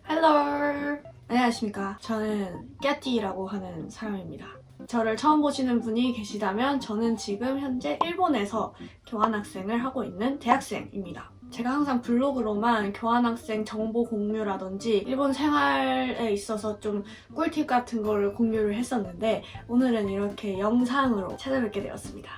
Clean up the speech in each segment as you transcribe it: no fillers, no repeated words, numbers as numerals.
헬로! 안녕하십니까. 저는 깨띠라고 하는 사람입니다. 저를 처음 보시는 분이 계시다면 저는 지금 현재 일본에서 교환학생을 하고 있는 대학생입니다. 제가 항상 블로그로만 교환학생 정보 공유라든지 일본 생활에 있어서 좀 꿀팁 같은 거를 공유를 했었는데 오늘은 이렇게 영상으로 찾아뵙게 되었습니다.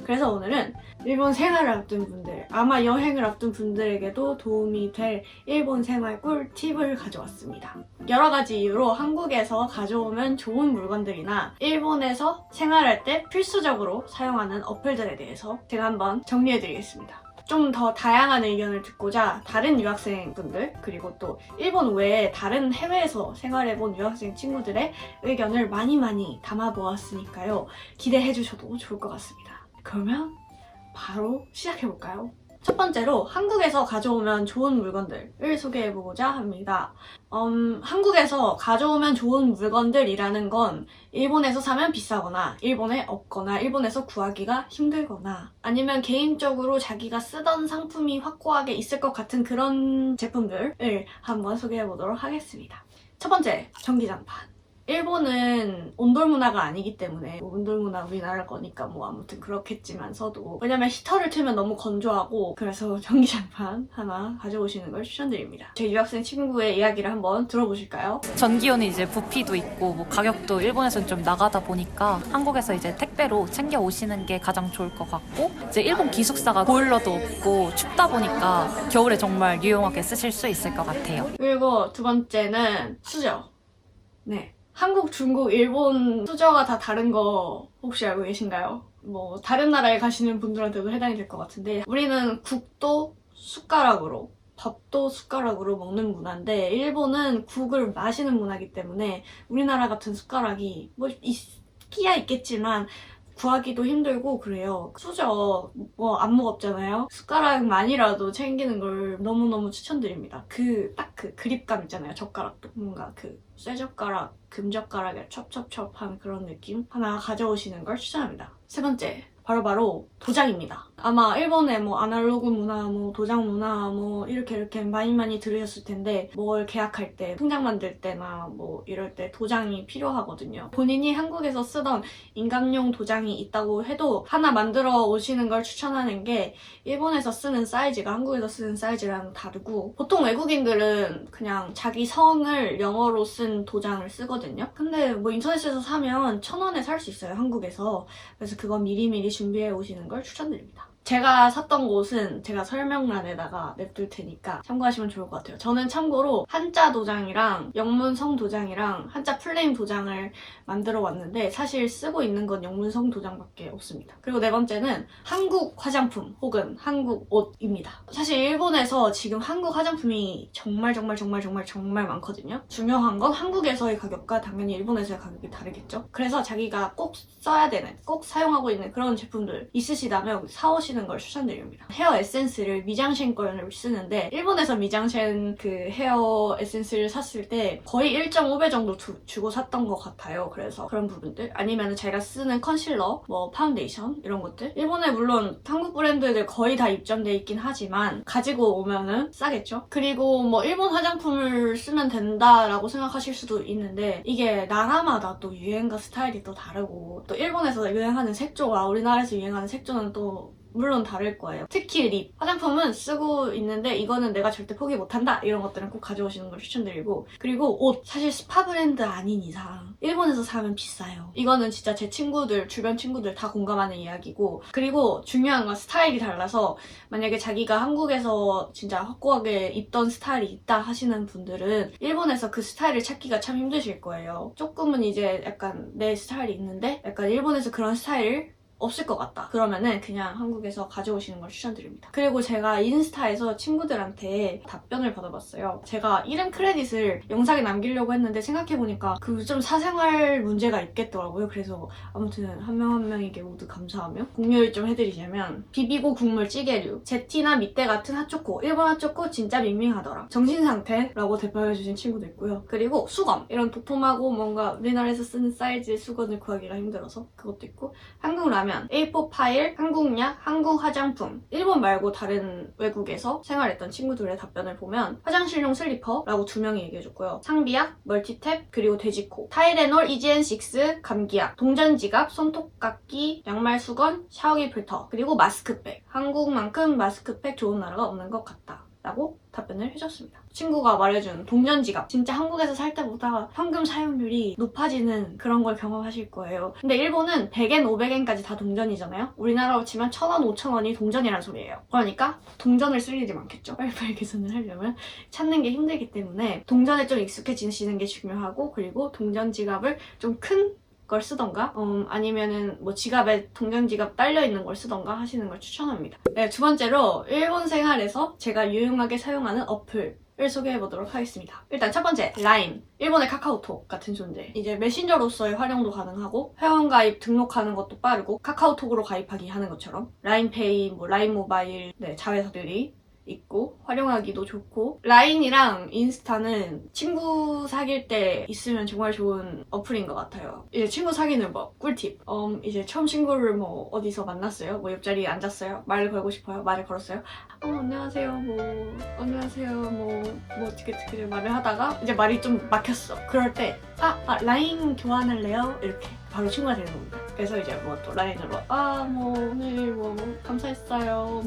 그래서 오늘은 일본 생활을 앞둔 분들, 아마 여행을 앞둔 분들에게도 도움이 될 일본 생활 꿀팁을 가져왔습니다. 여러 가지 이유로 한국에서 가져오면 좋은 물건들이나 일본에서 생활할 때 필수적으로 사용하는 어플들에 대해서 제가 한번 정리해드리겠습니다. 좀 더 다양한 의견을 듣고자 다른 유학생분들 그리고 또 일본 외에 다른 해외에서 생활해본 유학생 친구들의 의견을 많이 담아보았으니까요. 기대해주셔도 좋을 것 같습니다. 그러면 바로 시작해볼까요? 첫 번째로 한국에서 가져오면 좋은 물건들을 소개해보고자 합니다. 한국에서 가져오면 좋은 물건들이라는 건 일본에서 사면 비싸거나 일본에 없거나 일본에서 구하기가 힘들거나 아니면 개인적으로 자기가 쓰던 상품이 확고하게 있을 것 같은 그런 제품들을 한번 소개해보도록 하겠습니다. 첫 번째, 전기장판. 일본은 온돌 문화가 아니기 때문에 온돌 문화 우리나라 거니까 뭐 아무튼 그렇겠지만서도 왜냐면 히터를 틀면 너무 건조하고 그래서 전기장판 하나 가져오시는 걸 추천드립니다. 제 유학생 친구의 이야기를 한번 들어보실까요? 전기요는 이제 부피도 있고 뭐 가격도 일본에서는 좀 나가다 보니까 한국에서 이제 택배로 챙겨 오시는 게 가장 좋을 것 같고 이제 일본 기숙사가 보일러도 없고 춥다 보니까 겨울에 정말 유용하게 쓰실 수 있을 것 같아요. 그리고 두 번째는 수저. 네. 한국, 중국, 일본 수저가 다 다른 거 혹시 알고 계신가요? 뭐 다른 나라에 가시는 분들한테도 해당이 될 것 같은데 우리는 국도 숟가락으로 밥도 숟가락으로 먹는 문화인데 일본은 국을 마시는 문화이기 때문에 우리나라 같은 숟가락이 뭐 있기야 있겠지만 구하기도 힘들고 그래요. 수저 뭐 안 무겁잖아요. 숟가락만이라도 챙기는 걸 너무너무 추천드립니다. 딱 그 그립감 있잖아요. 젓가락도 뭔가 그 쇠젓가락, 금젓가락에 첩첩첩한 그런 느낌 하나 가져오시는 걸 추천합니다. 세 번째, 바로 도장입니다. 아마 일본의 뭐 아날로그 문화, 뭐 도장 문화, 뭐 이렇게 많이 들으셨을 텐데 뭘 계약할 때, 통장 만들 때나 뭐 이럴 때 도장이 필요하거든요. 본인이 한국에서 쓰던 인감용 도장이 있다고 해도 하나 만들어 오시는 걸 추천하는 게 일본에서 쓰는 사이즈가 한국에서 쓰는 사이즈랑 다르고 보통 외국인들은 그냥 자기 성을 영어로 쓴 도장을 쓰거든요. 근데 뭐 인터넷에서 사면 1,000원에 살 수 있어요, 한국에서. 그래서 그거 미리미리 준비해 오시는 걸 추천드립니다. 제가 샀던 곳은 제가 설명란에다가 냅둘 테니까 참고하시면 좋을 것 같아요. 저는 참고로 한자 도장이랑 영문성 도장이랑 한자 플레임 도장을 만들어 왔는데 사실 쓰고 있는 건 영문성 도장밖에 없습니다. 그리고 네 번째는 한국 화장품 혹은 한국 옷입니다. 사실 일본에서 지금 한국 화장품이 정말 많거든요. 중요한 건 한국에서의 가격과 당연히 일본에서의 가격이 다르겠죠. 그래서 자기가 꼭 써야 되는, 꼭 사용하고 있는 그런 제품들 있으시다면 사오시는 걸 추천드립니다. 헤어 에센스를 미장센 걸 쓰는데 일본에서 미장센 그 헤어 에센스를 샀을 때 거의 1.5배 정도 주고 샀던 것 같아요. 그래서 그런 부분들 아니면 제가 쓰는 컨실러, 뭐 파운데이션 이런 것들 일본에 물론 한국 브랜드들 거의 다 입점돼 있긴 하지만 가지고 오면은 싸겠죠. 그리고 뭐 일본 화장품을 쓰면 된다라고 생각하실 수도 있는데 이게 나라마다 또 유행과 스타일이 또 다르고 또 일본에서 유행하는 색조와 우리나라에서 유행하는 색조는 또 물론 다를 거예요. 특히 립. 화장품은 쓰고 있는데 이거는 내가 절대 포기 못한다 이런 것들은 꼭 가져오시는 걸 추천드리고 그리고 옷. 사실 스파 브랜드 아닌 이상 일본에서 사면 비싸요. 이거는 진짜 제 친구들, 주변 친구들 다 공감하는 이야기고 그리고 중요한 건 스타일이 달라서 만약에 자기가 한국에서 진짜 확고하게 입던 스타일이 있다 하시는 분들은 일본에서 그 스타일을 찾기가 참 힘드실 거예요. 조금은 이제 약간 내 스타일이 있는데 약간 일본에서 그런 스타일을 없을 것 같다. 그러면은 그냥 한국에서 가져오시는 걸 추천드립니다. 그리고 제가 인스타에서 친구들한테 답변을 받아봤어요. 제가 이름 크레딧을 영상에 남기려고 했는데 생각해보니까 그 좀 사생활 문제가 있겠더라고요. 그래서 아무튼 한 명 한 명에게 모두 감사하며 공유를 좀 해드리자면 비비고 국물 찌개류, 제티나 밑대 같은 핫초코, 일본 핫초코 진짜 밍밍하더라. 정신상태라고 대표해주신 친구도 있고요. 그리고 수건, 이런 도톰하고 뭔가 우리나라에서 쓰는 사이즈의 수건을 구하기가 힘들어서 그것도 있고 한국 라면 보면 A4 파일, 한국약, 한국 화장품, 일본 말고 다른 외국에서 생활했던 친구들의 답변을 보면 화장실용 슬리퍼라고 2명이 얘기해줬고요. 상비약, 멀티탭, 그리고 돼지코, 타이레놀, EGN6, 감기약, 동전지갑, 손톱깎이, 양말 수건, 샤워기 필터, 그리고 마스크팩. 한국만큼 마스크팩 좋은 나라가 없는 것 같다 라고 답변을 해줬습니다. 친구가 말해준 동전지갑, 진짜 한국에서 살 때보다 현금 사용률이 높아지는 그런 걸 경험하실 거예요. 근데 일본은 100엔, 500엔까지 다 동전이잖아요? 우리나라로 치면 1000원, 5000원이 동전이란 소리예요. 그러니까 동전을 쓸 일이 많겠죠. 빨리빨리 계산을 하려면 찾는 게 힘들기 때문에 동전에 좀 익숙해지시는 게 중요하고, 그리고 동전지갑을 좀 큰 걸 쓰던가 아니면은 뭐 지갑에 동전지갑 딸려있는 걸 쓰던가 하시는 걸 추천합니다. 네, 2번째로 일본 생활에서 제가 유용하게 사용하는 어플을 소개해보도록 하겠습니다. 일단 첫 번째, 라인. 일본의 카카오톡 같은 존재. 이제 메신저로서의 활용도 가능하고 회원가입 등록하는 것도 빠르고 카카오톡으로 가입하기 하는 것처럼 라인페이, 뭐 라인 모바일 자회사들이 있고 활용하기도 좋고, 라인이랑 인스타는 친구 사귈 때 있으면 정말 좋은 어플인 것 같아요. 이제 친구 사귀는 법, 꿀팁. 이제 처음 친구를 뭐 어디서 만났어요? 뭐 옆자리에 앉았어요? 말을 걸고 싶어요? 말을 걸었어요? 안녕하세요, 뭐 어떻게 말을 하다가 이제 말이 좀 막혔어. 그럴 때 라인 교환할래요? 이렇게 바로 친구가 되는 겁니다. 그래서 이제 뭐 또 라인으로 오늘 감사했어요,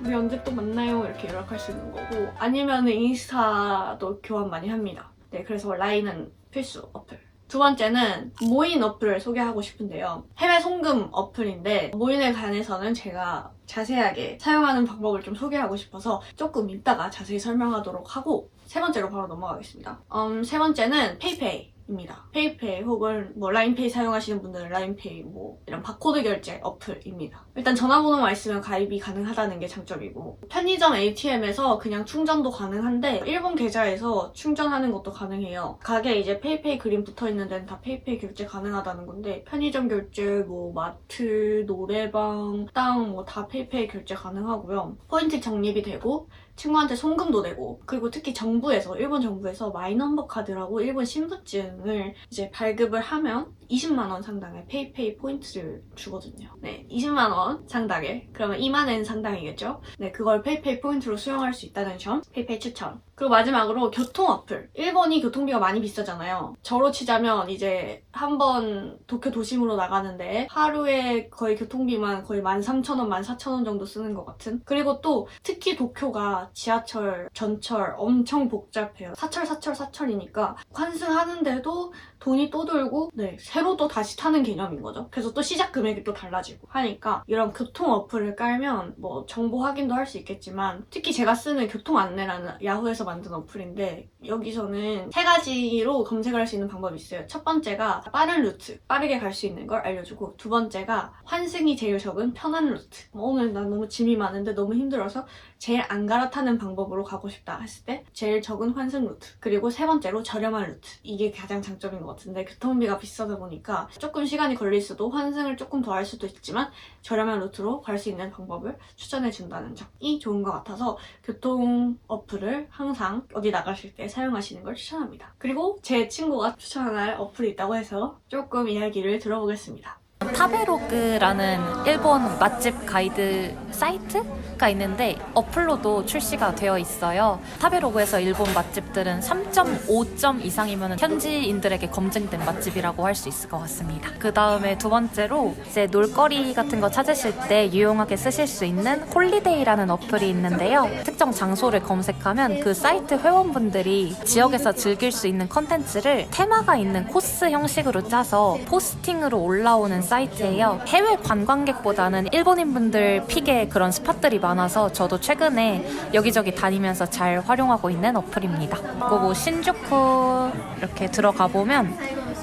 우리 언제 또 만나요? 이렇게 연락할 수 있는 거고, 아니면 인스타도 교환 많이 합니다. 네, 그래서 라인은 필수 어플. 2번째는 모인 어플을 소개하고 싶은데요. 해외 송금 어플인데 모인에 관해서는 제가 자세하게 사용하는 방법을 좀 소개하고 싶어서 조금 이따가 자세히 설명하도록 하고, 3번째로 바로 넘어가겠습니다. 3번째는 페이페이. 입니다. 페이페이 혹은 뭐 라인페이 사용하시는 분들은 라인페이 뭐 이런 바코드 결제 어플입니다. 일단 전화번호만 있으면 가입이 가능하다는 게 장점이고, 편의점 ATM에서 그냥 충전도 가능한데 일본 계좌에서 충전하는 것도 가능해요. 가게에 이제 페이페이 그림 붙어있는 데는 다 페이페이 결제 가능하다는 건데, 편의점 결제, 뭐 마트, 노래방, 땅 뭐 다 페이페이 결제 가능하고요. 포인트 적립이 되고 친구한테 송금도 되고, 그리고 특히 정부에서, 일본 정부에서 마이넘버 카드라고 일본 신분증을 이제 발급을 하면 20만 원 상당의 페이페이 포인트를 주거든요. 네, 20만 원 상당의, 그러면 2만 엔 상당이겠죠? 네, 그걸 페이페이 포인트로 수령할 수 있다는 점 페이페이 추천. 그리고 마지막으로 교통 어플. 일본이 교통비가 많이 비싸잖아요. 저로 치자면 이제 한번 도쿄 도심으로 나가는데 하루에 거의 교통비만 거의 13,000원, 14,000원 정도 쓰는 것 같은. 그리고 또 특히 도쿄가 지하철, 전철 엄청 복잡해요. 사철이니까 환승하는데도 돈이 또 들고, 네, 새로 또 다시 타는 개념인 거죠. 그래서 또 시작 금액이 또 달라지고 하니까 이런 교통 어플을 깔면 뭐 정보 확인도 할 수 있겠지만, 특히 제가 쓰는 교통 안내라는 야후에서 만든 어플인데, 여기서는 3가지로 검색을 할 수 있는 방법이 있어요. 첫 번째가 빠른 루트, 빠르게 갈 수 있는 걸 알려주고, 2번째가 환승이 제일 적은 편한 루트. 오늘 난 너무 짐이 많은데 너무 힘들어서 제일 안 갈아타는 방법으로 가고 싶다 했을 때 제일 적은 환승 루트. 그리고 3번째로 저렴한 루트. 이게 가장 장점인 것 같은데, 교통비가 비싸다 보니까 조금 시간이 걸릴 수도, 환승을 조금 더 할 수도 있지만 저렴한 루트로 갈 수 있는 방법을 추천해준다는 점이 좋은 것 같아서 교통 어플을 항상 어디 나가실 때 사용하시는 걸 추천합니다. 그리고 제 친구가 추천할 어플이 있다고 해서 조금 이야기를 들어보겠습니다. 타베로그라는 일본 맛집 가이드 사이트가 있는데 어플로도 출시가 되어 있어요. 타베로그에서 일본 맛집들은 3.5점 이상이면 현지인들에게 검증된 맛집이라고 할 수 있을 것 같습니다. 그 다음에 2번째로 이제 놀거리 같은 거 찾으실 때 유용하게 쓰실 수 있는 홀리데이라는 어플이 있는데요. 특정 장소를 검색하면 그 사이트 회원분들이 지역에서 즐길 수 있는 컨텐츠를 테마가 있는 코스 형식으로 짜서 포스팅으로 올라오는 사이트예요. 해외 관광객보다는 일본인분들 픽의 그런 스팟들이 많아서 저도 최근에 여기저기 다니면서 잘 활용하고 있는 어플입니다. 그리고 뭐 신주쿠 이렇게 들어가 보면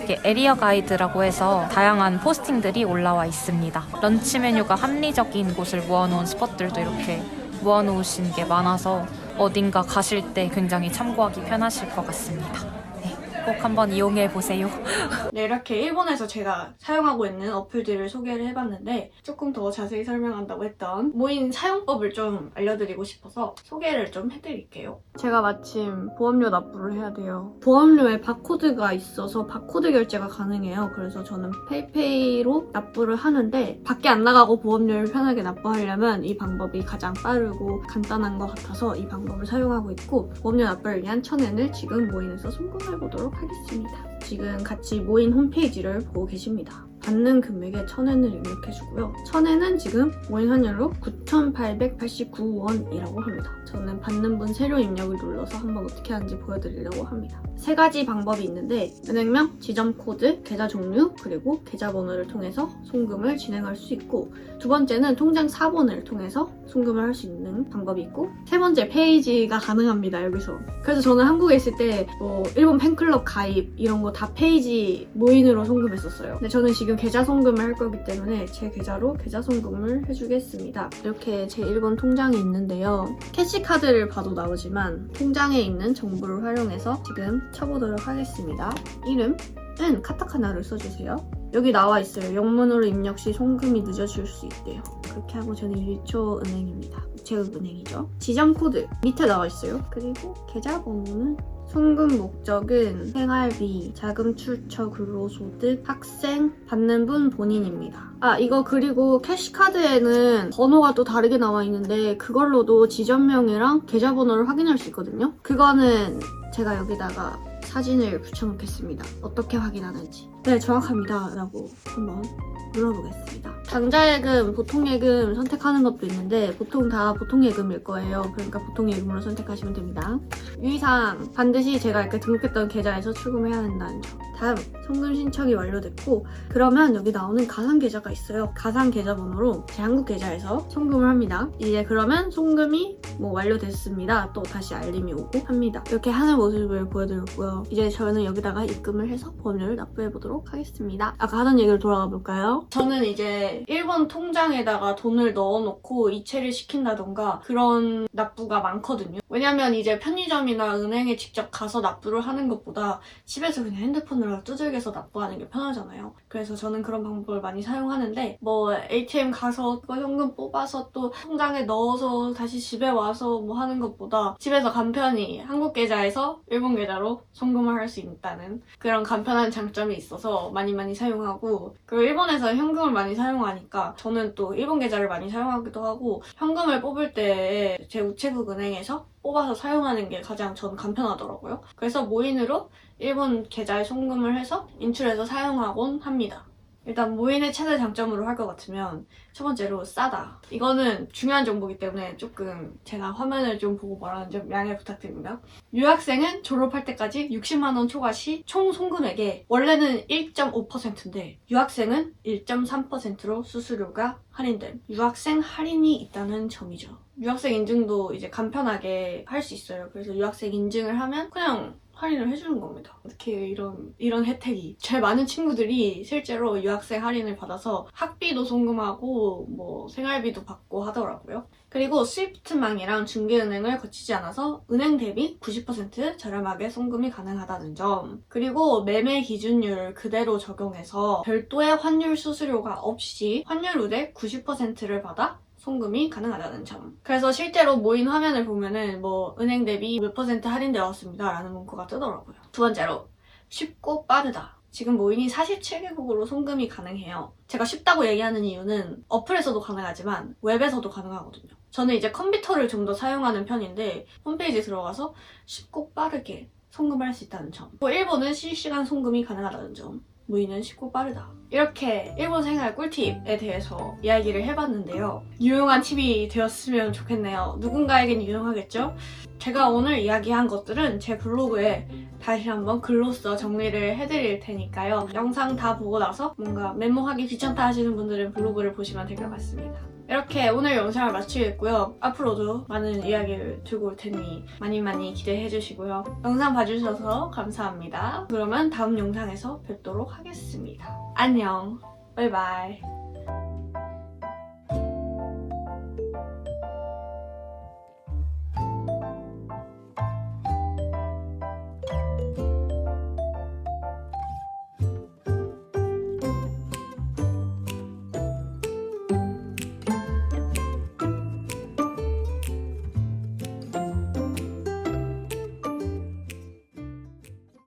이게 에리어 가이드라고 해서 다양한 포스팅들이 올라와 있습니다. 런치 메뉴가 합리적인 곳을 모아놓은 스팟들도 이렇게 모아놓으신 게 많아서 어딘가 가실 때 굉장히 참고하기 편하실 것 같습니다. 네. 꼭 한번 이용해 보세요. 네, 이렇게 일본에서 제가 사용하고 있는 어플들을 소개를 해봤는데 조금 더 자세히 설명한다고 했던 모인 사용법을 좀 알려드리고 싶어서 소개를 좀 해드릴게요. 제가 마침 보험료 납부를 해야 돼요. 보험료에 바코드가 있어서 바코드 결제가 가능해요. 그래서 저는 페이페이로 납부를 하는데 밖에 안 나가고 보험료를 편하게 납부하려면 이 방법이 가장 빠르고 간단한 것 같아서 이 방법을 사용하고 있고, 보험료 납부를 위한 1000엔을 지금 모인에서 송금해보도록 하겠습니다. 지금 같이 모인 홈페이지를 보고 계십니다. 받는 금액에 1000엔을 입력해주고요. 1000엔은 지금 모인 환율로 9,889원이라고 합니다. 저는 받는 분 세료 입력을 눌러서 한번 어떻게 하는지 보여드리려고 합니다. 세 가지 방법이 있는데 은행명, 지점 코드, 계좌 종류, 그리고 계좌번호를 통해서 송금을 진행할 수 있고, 두 번째는 통장 4번을 통해서 송금을 할 수 있는 방법이 있고, 세 번째 페이지가 가능합니다. 여기서. 그래서 저는 한국에 있을 때 일본 팬클럽 가입 이런 거 다 페이지 모인으로 송금했었어요. 근데 저는 지금 계좌 송금을 할 거기 때문에 제 계좌로 계좌 송금을 해주겠습니다. 이렇게 제 일본 통장이 있는데요. 캐시카드를 봐도 나오지만 통장에 있는 정보를 활용해서 지금 쳐보도록 하겠습니다. 이름은 카타카나를 써주세요. 여기 나와 있어요. 영문으로 입력 시 송금이 늦어질 수 있대요. 그렇게 하고 저는 일초은행입니다. 우체국은행이죠. 지점 코드 밑에 나와 있어요. 그리고 계좌번호는 송금 목적은 생활비, 자금 출처, 근로소득, 학생, 받는 분 본인입니다. 이거 그리고 캐시카드에는 번호가 또 다르게 나와 있는데 그걸로도 지점명이랑 계좌번호를 확인할 수 있거든요. 그거는 제가 여기다가 사진을 붙여놓겠습니다. 어떻게 확인하는지. 네, 정확합니다. 라고 한번 눌러보겠습니다. 당좌예금, 보통예금 선택하는 것도 있는데 보통 다 보통예금일 거예요. 그러니까 보통예금으로 선택하시면 됩니다. 유의사항, 반드시 제가 이렇게 등록했던 계좌에서 출금해야 한다는 점. 다음, 송금 신청이 완료됐고 그러면 여기 나오는 가상계좌가 있어요. 가상계좌번호로 제 한국 계좌에서 송금을 합니다. 이제 그러면 송금이 완료됐습니다. 또 다시 알림이 오고 합니다. 이렇게 하는 모습을 보여드렸고요. 이제 저는 여기다가 입금을 해서 보험료를 납부해보도록 하겠습니다. 아까 하던 얘기로 돌아가 볼까요? 저는 이제 일본 통장에다가 돈을 넣어놓고 이체를 시킨다던가 그런 납부가 많거든요. 왜냐면 이제 편의점이나 은행에 직접 가서 납부를 하는 것보다 집에서 그냥 핸드폰으로 두들겨서 납부하는 게 편하잖아요. 그래서 저는 그런 방법을 많이 사용하는데 ATM 가서 현금 뽑아서 또 통장에 넣어서 다시 집에 와서 하는 것보다 집에서 간편히 한국 계좌에서 일본 계좌로 송금을 할 수 있다는 그런 간편한 장점이 있어서 많이 사용하고, 그리고 일본에서 현금을 많이 사용하니까 저는 또 일본 계좌를 많이 사용하기도 하고 현금을 뽑을 때 제 우체국 은행에서 뽑아서 사용하는 게 가장 전 간편하더라고요. 그래서 모인으로 일본 계좌에 송금을 해서 인출해서 사용하곤 합니다. 일단 모인의 최대 장점으로 할 것 같으면 첫 번째로 싸다. 이거는 중요한 정보이기 때문에 조금 제가 화면을 좀 보고 말하는 점 양해 부탁드립니다. 유학생은 졸업할 때까지 60만 원 초과 시 총 송금액의 원래는 1.5%인데 유학생은 1.3%로 수수료가 할인됨. 유학생 할인이 있다는 점이죠. 유학생 인증도 이제 간편하게 할 수 있어요. 그래서 유학생 인증을 하면 그냥 할인을 해주는 겁니다. 어떻게 이런 혜택이. 제 많은 친구들이 실제로 유학생 할인을 받아서 학비도 송금하고 생활비도 받고 하더라고요. 그리고 스위프트망이랑 중개은행을 거치지 않아서 은행 대비 90% 저렴하게 송금이 가능하다는 점. 그리고 매매 기준율을 그대로 적용해서 별도의 환율 수수료가 없이 환율우대 90%를 받아 송금이 가능하다는 점. 그래서 실제로 모인 화면을 보면은 은행 대비 몇 % 할인되었습니다 라는 문구가 뜨더라고요. 두 번째로, 쉽고 빠르다. 지금 모인이 47개국으로 송금이 가능해요. 제가 쉽다고 얘기하는 이유는 어플에서도 가능하지만 웹에서도 가능하거든요. 저는 이제 컴퓨터를 좀 더 사용하는 편인데 홈페이지에 들어가서 쉽고 빠르게 송금할 수 있다는 점. 일본은 실시간 송금이 가능하다는 점. 모인은 쉽고 빠르다. 이렇게 일본 생활 꿀팁에 대해서 이야기를 해봤는데요. 유용한 팁이 되었으면 좋겠네요. 누군가에겐 유용하겠죠? 제가 오늘 이야기한 것들은 제 블로그에 다시 한번 글로써 정리를 해드릴 테니까요. 영상 다 보고 나서 뭔가 메모하기 귀찮다 하시는 분들은 블로그를 보시면 될 것 같습니다. 이렇게 오늘 영상을 마치겠고요. 앞으로도 많은 이야기를 들고 올 테니 많이 기대해 주시고요. 영상 봐주셔서 감사합니다. 그러면 다음 영상에서 뵙도록 하겠습니다. 안녕. 바이바이.